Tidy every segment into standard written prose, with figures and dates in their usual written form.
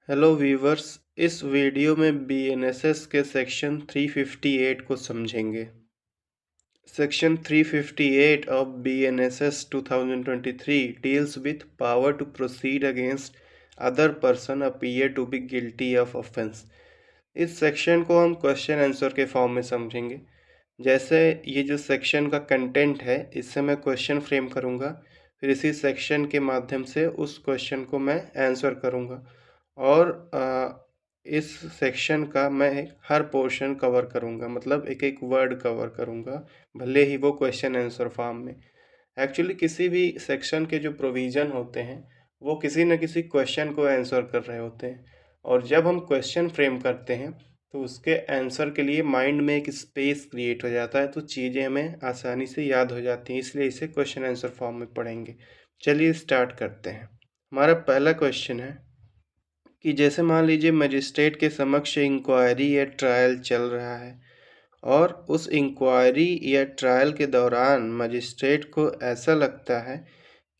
Hello viewers. इस video में BNSS के सेक्शन 358 को समझेंगे। Section 358 of BNSS 2023 deals with power to proceed against other person appear to be guilty of offense। इस section को हम क्वेश्चन आंसर के फॉर्म में समझेंगे। जैसे ये जो सेक्शन का कंटेंट है, इससे मैं क्वेश्चन फ्रेम करूँगा, फिर इसी सेक्शन के माध्यम से उस क्वेश्चन को मैं आंसर करूँगा और इस सेक्शन का मैं हर पोर्शन कवर करूँगा, मतलब एक एक वर्ड कवर करूँगा, भले ही वो क्वेश्चन आंसर फॉर्म में। एक्चुअली किसी भी सेक्शन के जो प्रोविज़न होते हैं वो किसी न किसी क्वेश्चन को आंसर कर रहे होते हैं, और जब हम क्वेश्चन फ्रेम करते हैं तो उसके आंसर के लिए माइंड में एक स्पेस क्रिएट हो जाता है, तो चीज़ें हमें आसानी से याद हो जाती हैं, इसलिए इसे क्वेश्चन आंसर फॉर्म में पढ़ेंगे। चलिए स्टार्ट करते हैं। हमारा पहला क्वेश्चन है कि जैसे मान लीजिए मजिस्ट्रेट के समक्ष इंक्वायरी या ट्रायल चल रहा है, और उस इंक्वायरी या ट्रायल के दौरान मजिस्ट्रेट को ऐसा लगता है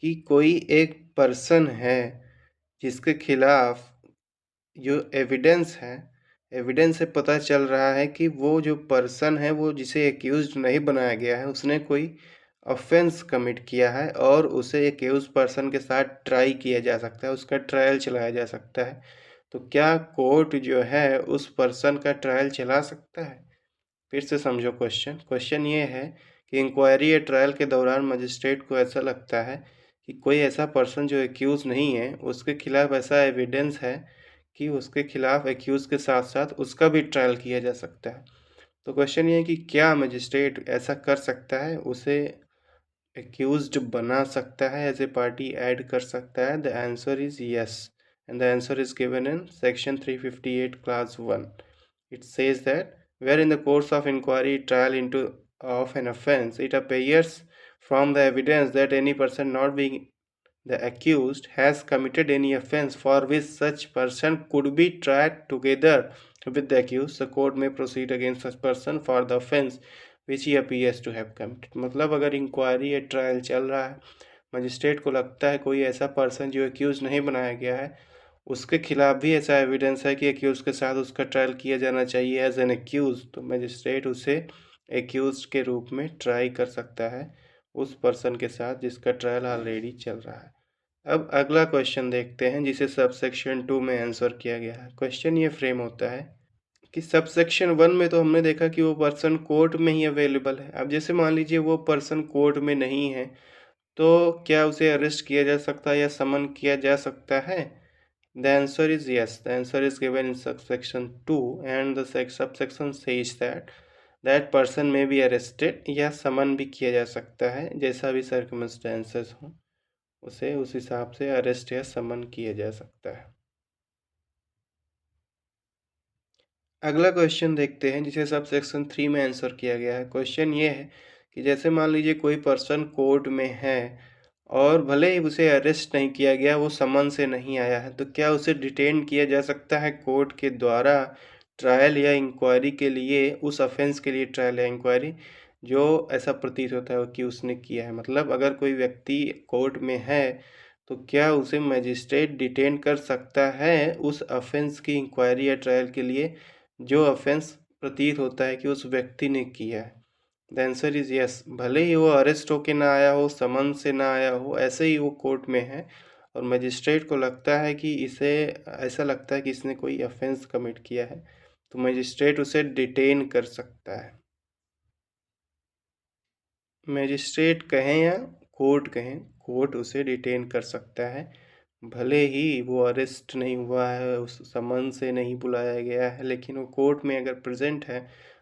कि कोई एक पर्सन है जिसके खिलाफ जो एविडेंस से पता चल रहा है कि वो जो पर्सन है, वो जिसे एक्यूज्ड नहीं बनाया गया है, उसने कोई ऑफेंस कमिट किया है और उसे एक्यूज पर्सन के साथ ट्राई किया जा सकता है, उसका ट्रायल चलाया जा सकता है। तो क्या कोर्ट जो है उस पर्सन का ट्रायल चला सकता है? फिर से समझो क्वेश्चन ये है कि इंक्वायरी या ट्रायल के दौरान मजिस्ट्रेट को ऐसा लगता है कि कोई ऐसा पर्सन जो एक्यूज नहीं है, उसके खिलाफ ऐसा एविडेंस है कि उसके खिलाफ एक्यूज के साथ साथ उसका भी ट्रायल किया जा सकता है। तो क्वेश्चन ये है कि क्या मजिस्ट्रेट ऐसा कर सकता है, उसे एक्यूज्ड बना सकता है, एज ए पार्टी ऐड कर सकता है? The answer is yes, and the answer is given in section 358 clause 1. It says that where in the course of inquiry, trial into of an offence, it appears from the evidence that any person not being the accused has committed any offence for which such person could be tried together with the accused, the court may proceed against such person for the offence which he appears to have committed। मतलब अगर inquiry या trial चल रहा है, magistrate को लगता है कोई ऐसा पर्सन जो एक्यूज नहीं बनाया गया है, उसके खिलाफ भी ऐसा एविडेंस है कि एक्यूज के साथ उसका ट्रायल किया जाना चाहिए एज एन एक्यूज, तो मजिस्ट्रेट उसे एक्यूज के रूप में ट्राई कर सकता है उस पर्सन के साथ जिसका ट्रायल ऑलरेडी चल रहा है। अब अगला क्वेश्चन देखते हैं, जिसे सबसेक्शन 2 में आंसर किया गया है। क्वेश्चन ये फ्रेम होता है कि सबसेक्शन 1 में तो हमने देखा कि वो पर्सन कोर्ट में ही अवेलेबल है। अब जैसे मान लीजिए वो पर्सन कोर्ट में नहीं है, तो क्या उसे अरेस्ट किया जा सकता है या समन किया जा सकता है? The answer is yes, the answer is given in subsection 2, and the subsection says that person में बी अरेस्टेड, या समन भी किया जा सकता है, जैसा भी सर्कमस्टेंसेस हो उसे उस हिसाब से अरेस्ट या समन किया जा सकता है। अगला क्वेश्चन देखते हैं, जिसे सब सेक्शन 3 में आंसर किया गया है। क्वेश्चन ये है कि जैसे मान लीजिए कोई पर्सन कोर्ट में है और भले ही उसे अरेस्ट नहीं किया गया, वो समन से नहीं आया है, तो क्या उसे डिटेन किया जा सकता है कोर्ट के द्वारा ट्रायल या इंक्वायरी के लिए, उस ऑफेंस के लिए ट्रायल या इंक्वायरी जो ऐसा प्रतीत होता है कि उसने किया है? मतलब अगर कोई व्यक्ति कोर्ट में है तो क्या उसे मजिस्ट्रेट डिटेन कर सकता है उस ऑफेंस की इंक्वायरी या ट्रायल के लिए जो ऑफेंस प्रतीत होता है कि उस व्यक्ति ने किया है? The answer is yes. भले ही वो अरेस्ट होके ना आया हो, समन से ना आया हो, ऐसे ही वो कोर्ट में है और मजिस्ट्रेट को लगता है कि इसे ऐसा लगता है कि इसने कोई ऑफेंस कमिट किया है, तो मजिस्ट्रेट उसे डिटेन कर सकता है। मजिस्ट्रेट कहें या कोर्ट कहें, कोर्ट उसे डिटेन कर सकता है, भले ही वो अरेस्ट नहीं हुआ है, उस समन से नहीं बुलाया गया है, लेकिन वो कोर्ट में अगर प्रेजेंट है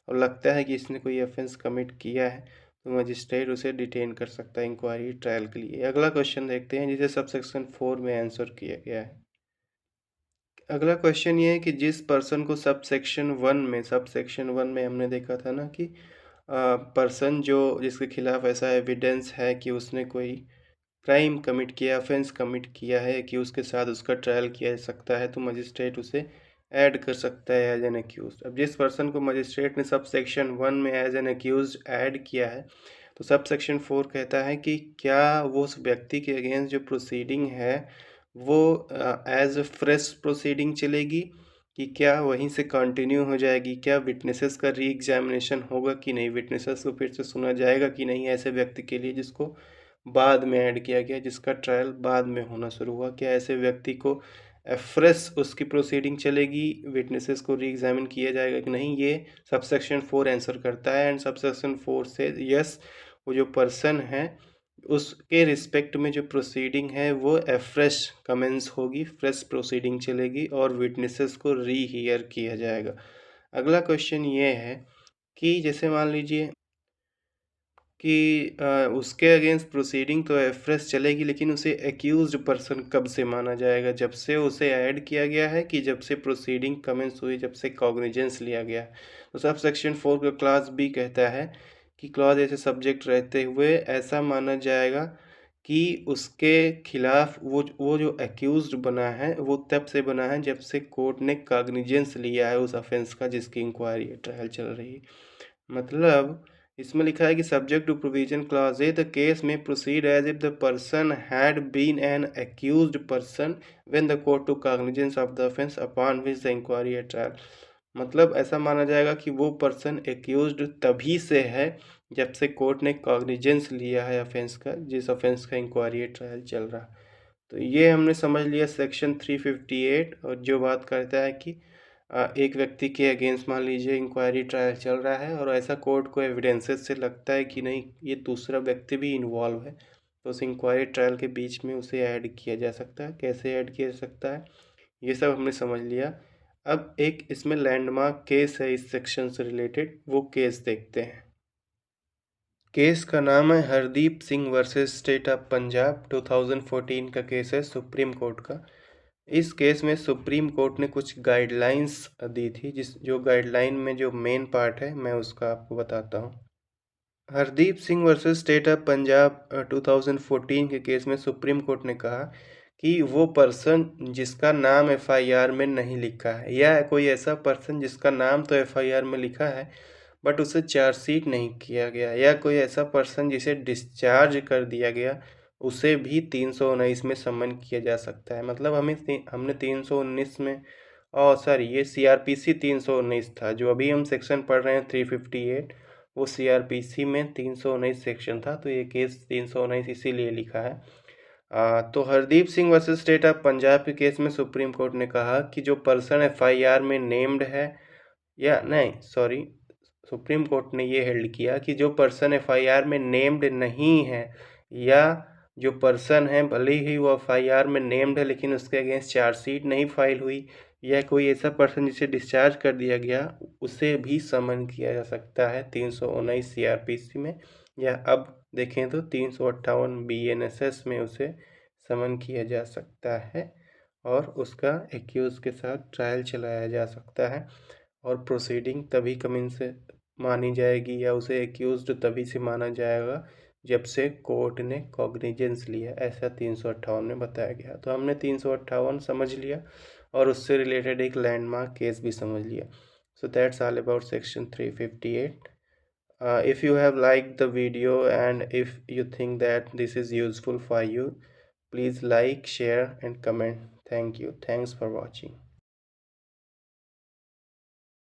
और लगता है कि इसने कोई ऑफेंस कमिट किया है, तो मजिस्ट्रेट उसे डिटेन कर सकता है इंक्वायरी ट्रायल के लिए। अगला क्वेश्चन देखते हैं, जिसे सबसेक्शन 4 में आंसर किया गया है। अगला क्वेश्चन ये है कि जिस पर्सन को सबसेक्शन 1 में हमने देखा था ना कि पर्सन जो जिसके खिलाफ ऐसा एविडेंस है कि उसने कोई क्राइम कमिट किया, ऑफेंस कमिट किया है, कि उसके साथ उसका ट्रायल किया जा सकता है, तो मजिस्ट्रेट उसे ऐड कर सकता है एज एन एक्यूज। अब जिस पर्सन को मजिस्ट्रेट ने सब सेक्शन 1 में एज एन एक्यूज ऐड किया है, तो सब सेक्शन 4 कहता है कि क्या वो उस व्यक्ति के अगेंस्ट जो प्रोसीडिंग है वो एज अ फ्रेश प्रोसीडिंग चलेगी कि क्या वहीं से कंटिन्यू हो जाएगी, क्या विटनेसेस का री एग्जामिनेशन होगा कि नहीं, विटनेसेस को फिर से सुना जाएगा कि नहीं ऐसे व्यक्ति के लिए जिसको बाद में ऐड किया गया, जिसका ट्रायल बाद में होना शुरू हुआ, क्या ऐसे व्यक्ति को फ्रेश उसकी प्रोसीडिंग चलेगी, विटनेसेस को री एग्जामिन किया जाएगा कि नहीं, ये सबसेक्शन 4 आंसर करता है। एंड सबसेक्शन 4 से यस, वो जो पर्सन है उसके रिस्पेक्ट में जो प्रोसीडिंग है वो फ्रेश कमेंस होगी, फ्रेश प्रोसीडिंग चलेगी और विटनेसेस को री हियर किया जाएगा। अगला क्वेश्चन ये है कि जैसे मान लीजिए कि उसके अगेंस्ट प्रोसीडिंग तो फ्रेश चलेगी, लेकिन उसे एक्यूज्ड पर्सन कब से माना जाएगा, जब से उसे ऐड किया गया है कि जब से प्रोसीडिंग कमेंस हुई, जब से कॉग्निजेंस लिया गया है। तो सब सेक्शन 4 का क्लास बी कहता है कि क्लॉज ऐसे सब्जेक्ट रहते हुए ऐसा माना जाएगा कि उसके खिलाफ वो जो एक्यूज्ड बना है वो तब से बना है जब से कोर्ट ने कॉग्निजेंस लिया है उस ऑफेंस का जिसकी इंक्वायरी ट्रायल चल रही है। मतलब इसमें लिखा है कि subject to provision clause A the case में proceed as if the person had been an accused person when the court to cognizance of the offence upon which the inquiry at trial. मतलब ऐसा माना जाएगा कि वो person accused तभी से है जब से कोर्ट ने कॉग्निजेंस लिया है ऑफेंस का, जिस ऑफेंस का इंक्वायरी ट्रायल चल रहा है। तो ये हमने समझ लिया सेक्शन 358, और जो बात करता है कि एक व्यक्ति के अगेंस्ट मान लीजिए इंक्वायरी ट्रायल चल रहा है और ऐसा कोर्ट को एविडेंसेस से लगता है कि नहीं ये दूसरा व्यक्ति भी इन्वॉल्व है, तो उस इंक्वायरी ट्रायल के बीच में उसे ऐड किया जा सकता है। कैसे ऐड किया जा सकता है ये सब हमने समझ लिया। अब एक इसमें लैंडमार्क केस है इस सेक्शन से रिलेटेड, वो केस देखते हैं। केस का नाम है Hardeep Singh versus state of Punjab, 2014 का केस है, सुप्रीम कोर्ट का। इस केस में सुप्रीम कोर्ट ने कुछ गाइडलाइंस दी थी, जो गाइडलाइन में जो मेन पार्ट है मैं उसका आपको बताता हूँ। Hardeep Singh versus state of Punjab 2014 के केस में सुप्रीम कोर्ट ने कहा कि वो पर्सन जिसका नाम एफआईआर में नहीं लिखा है, या कोई ऐसा पर्सन जिसका नाम तो एफआईआर में लिखा है बट उसे चार्जशीट नहीं किया गया, या कोई ऐसा पर्सन जिसे डिस्चार्ज कर दिया गया, उसे भी 319 में समन किया जा सकता है। मतलब हमने 319 में, सॉरी ये सीआरपीसी 319 था, जो अभी हम सेक्शन पढ़ रहे हैं 358, वो सीआरपीसी में 319 सेक्शन था, तो ये केस 319 इसीलिए लिखा है। तो Hardeep Singh versus state of Punjab के केस में सुप्रीम कोर्ट ने कहा कि जो पर्सन एफआईआर में नेम्ड है, या नहीं सॉरी, सुप्रीम कोर्ट ने ये हेल्ड किया कि जो पर्सन एफआईआर में नेम्ड नहीं है, या जो पर्सन है भले ही वो एफआईआर में नेम्ड है लेकिन उसके अगेंस्ट चार्जशीट नहीं फाइल हुई, या कोई ऐसा पर्सन जिसे डिस्चार्ज कर दिया गया, उसे भी समन किया जा सकता है 319 सीआरपीसी में, या अब देखें तो 358 बीएनएसएस में उसे समन किया जा सकता है और उसका एक्यूज के साथ ट्रायल चलाया जा सकता है। और प्रोसीडिंग तभी कमिंस से मानी जाएगी, या उसे एक्यूज्ड तभी से माना जाएगा जब से कोर्ट ने कॉग्निजेंस लिया, ऐसा 358 में बताया गया। तो हमने 358 समझ लिया और उससे रिलेटेड एक लैंडमार्क केस भी समझ लिया। So that's all about section 358. If you have liked the video and if you think that this is useful for you, please like, share and comment. Thank you. Thanks for watching.